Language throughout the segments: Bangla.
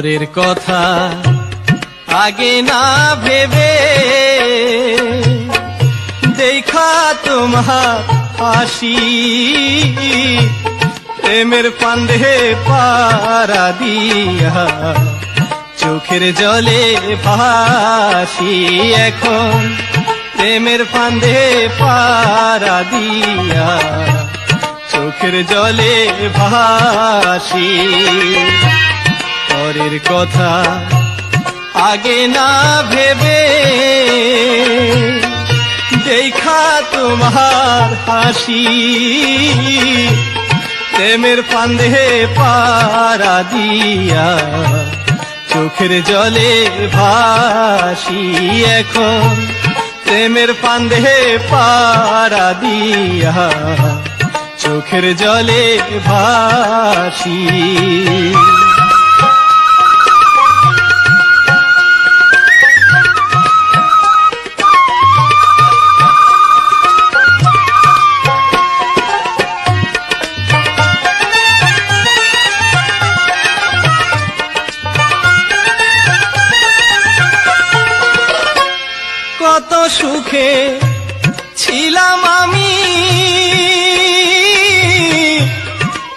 পরের কথা আগে না ভেবে দেখা তোমার হাসি প্রেমের ফান্দে পারা দিয়া চোখের জলে ভাসি এখন প্রেমের ফান্দে পারা দিয়া চোখের জলে ভাসি পরের কথা আগে না ভেবে দেখা তোমার হাসি প্রেমের ফান্দে পারা দিয়া চোখের জলে ভাসি এখন প্রেমের ফান্দে পারা দিয়া চোখের জলে ভাসি কত সুখে ছিলাম আমি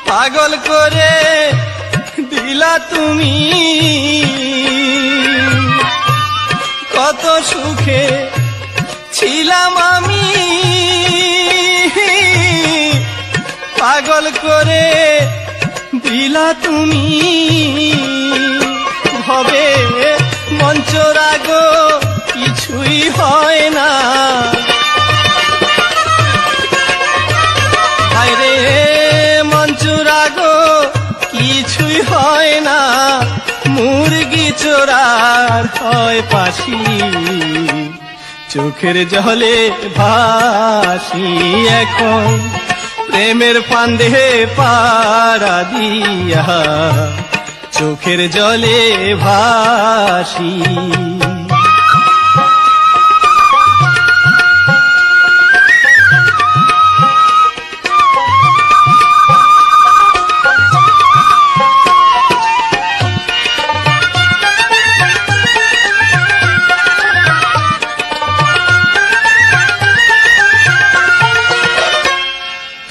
পাগল করে দিলা তুমি কত সুখে ছিলাম আমি পাগল করে দিলা তুমি হবে মঞ্চ রাগ কিছুই হয় না আরে মঞ্চ রাগ কিছুই হয় না মুরগি চোরার হয় পাশি চোখের জলে ভাসি এখন প্রেমের ফান্দে পারা দিয়া চোখের জলে ভাসি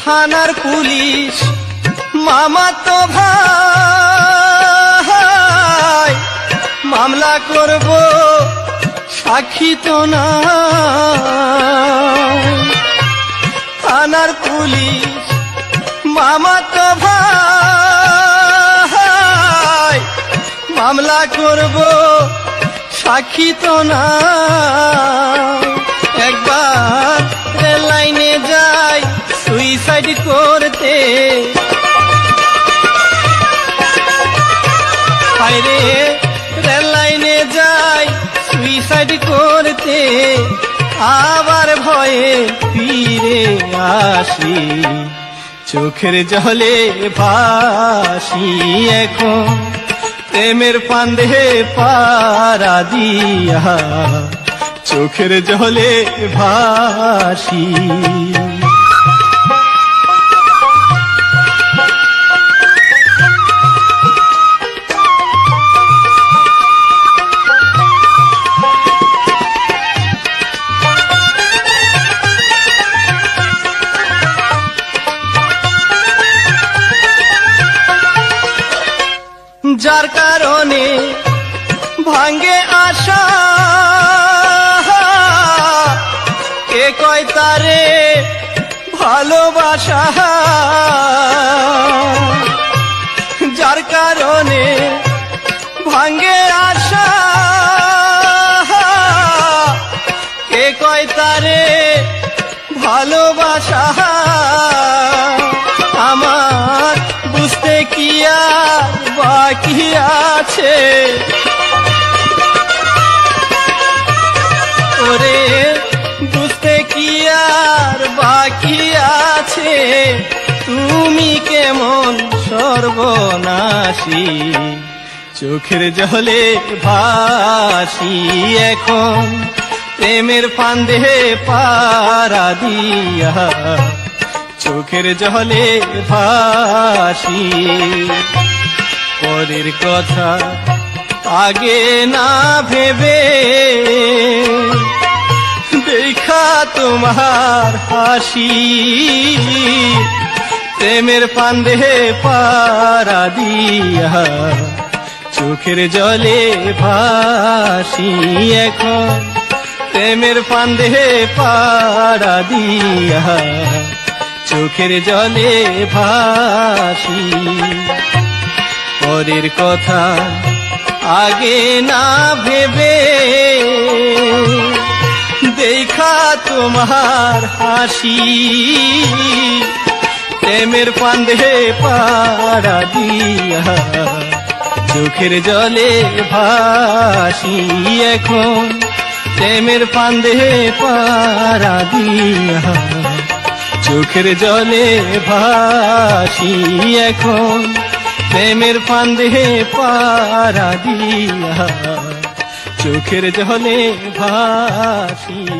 থানার পুলিশ মামা তো ভাই মামলা করব সাক্ষী তো না থানার পুলিশ মামা তো ভাই মামলা করব সাক্ষী তো না একবার রেল লাইনে যাই সুইসাইড করতে হায়রে রেল লাইনে যাই সুইসাইড করতে আবার ভয়ে ফিরে আসি চোখের জলে ভাসি এখন প্রেমের ফান্দে পারা দিয়া চোখের জলে ভাসি যার কারণে ভাঙ্গে আশা কে কয় তারে ভালোবাসা যার কারণে ভাঙ্গে আশা কে কয় তারে ভালোবাসা আমার বুঝতে কি আর বাকি আছে ওরে বুঝতে কি আর বাকি আছে তুমি কেমন সর্বনাশী চোখের জলে ভাসি এখন প্রেমের ফান্দে পারা দিয়া চোখের জলে ভাসি পরের কথা আগে না ভেবে দেখা তোমার হাসি প্রেমের ফান্দে পারা দিয়া চোখের জলে ভাসি এখন প্রেমের ফান্দে পারা দিয়া চোখের জলে ভাসি পরের কথা আগে না ভেবে দেখা তোমার হাসি প্রেমের ফান্দে পারা দিয়া চোখের জলে ভাসি এখন প্রেমের ফান্দে পারা দিয়া চোখের জলে ভাসি এখন প্রেমের ফান্দে পারা দিয়া চোখের জলে ভাসি।